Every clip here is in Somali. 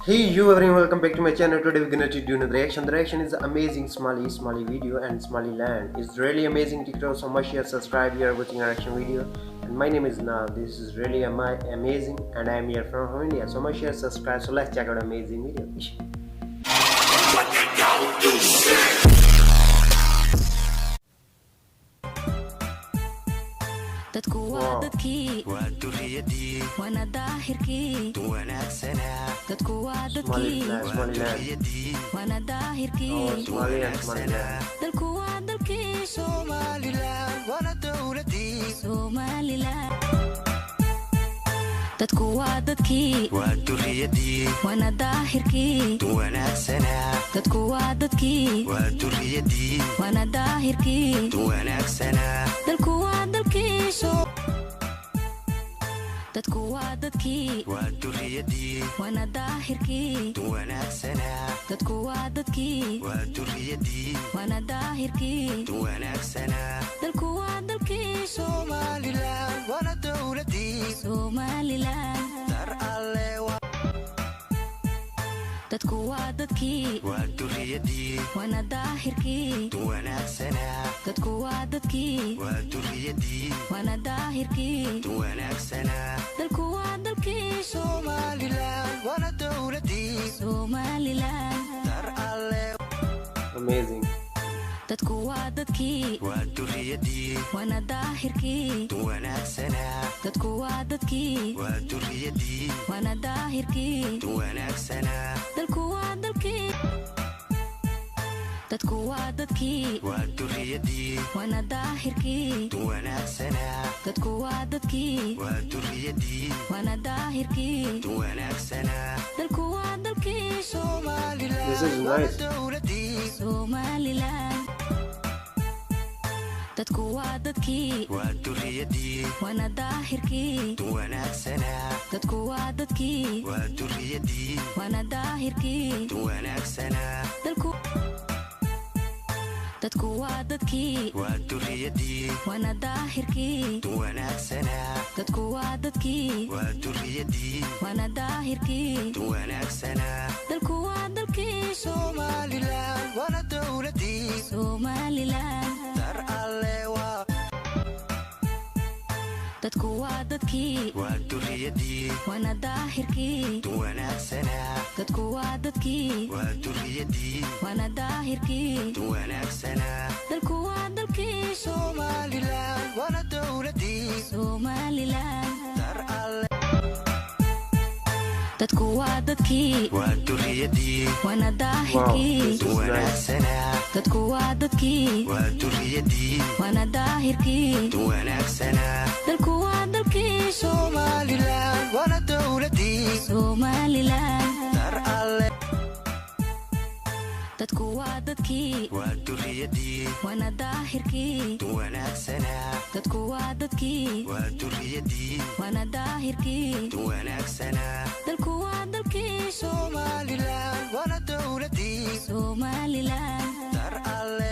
Hey you everyone, welcome back to my channel. Today we're gonna do another reaction. The reaction is amazing Somali video and Somaliland. It's really amazing TikTok. So much share, subscribe. You are watching our reaction video. And my name is Nav. This is really amazing, and I am here from India. So much share, subscribe. So let's check out amazing video. dadku waa dadkii waa duriyadii wana daahirkii wanaagsanaa dadku waa dadkii waa duriyadii wana daahirkii wanaagsanaa dalku waa dalkii Somaliland wana dawladii Somaliland dadku waa dadkii waa duriyadii wana daahirkii wanaagsanaa dadku waa dadkii waa duriyadii wana daahirkii wanaagsanaa dalku waa dalkii dadku waa dadkii waa duriyadii wana daahirkii wanaagsanaa dadku waa dadkii waa duriyadii wana daahirkii wanaagsanaa dalku waa dalkii Somaliland wana dawladii Somaliland dar alle dadku waa dadkii waa duriyadii wana daahirkii wanaagsanaa dadku waa dadkii waa duriyadii wana daahirkii wanaagsanaa dalku waa dalkii Somaliland wana dawladii Somaliland dar alle Amazing. dadku waa dadkii waa duriyadii wana daahirkii wanaagsanaa dadku waa dadkii waa duriyadii wana daahirkii wanaagsanaa dalku waa dalkii dadku waa dadkii waa duriyadii wana daahirkii wanaagsanaa dadku waa dadkii waa duriyadii wana daahirkii wanaagsanaa dalku waa dalkii Somaliland. This is nice. Somaliland dadku waa dadkii waa duriyadii wana daahirkii wanaagsanaa dadku waa dadkii waa duriyadii wana daahirkii wanaagsanaa dalku dadku waa dadkii waa duriyadii wana daahirkii wanaagsanaa dadku waa dadkii waa duriyadii wana daahirkii wanaagsanaa dalku waa dalkii Somaliland wana dawladii Somaliland dar alle dadku waa dadkii waa duriyadii wana daahirkii wanaagsanaa dadku waa dadkii waa duriyadii wana daahirkii wanaagsanaa dalku waa dalkii Somaliland wana dawladii Somaliland dar alle dadku waa dadkii waa duriyadii wana daahirkii wanaagsanaa dadku waa dadkii waa duriyadii wana daahirkii wanaagsanaa dalku waa dalkii Somaliland wana dawladii Somaliland dar alle dadku waa dadkii waa duriyadii wana daahirkii wanaagsanaa dadku waa dadkii waa duriyadii wana daahirkii wanaagsanaa dalku waa dalkii Somaliland wana dawladii Somaliland dar alle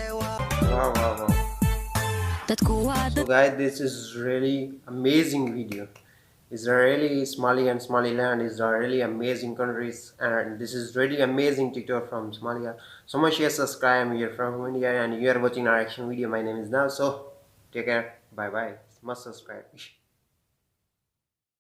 Wow. dadku waa So guys, this is really amazing video. Israeli, Somali and Somaliland is a really amazing countries, and this is really amazing TikTok from Somalia. So much share, subscribe. I'm here from India and you are watching our action video. My name is Nav. So take care. Bye bye. Must subscribe.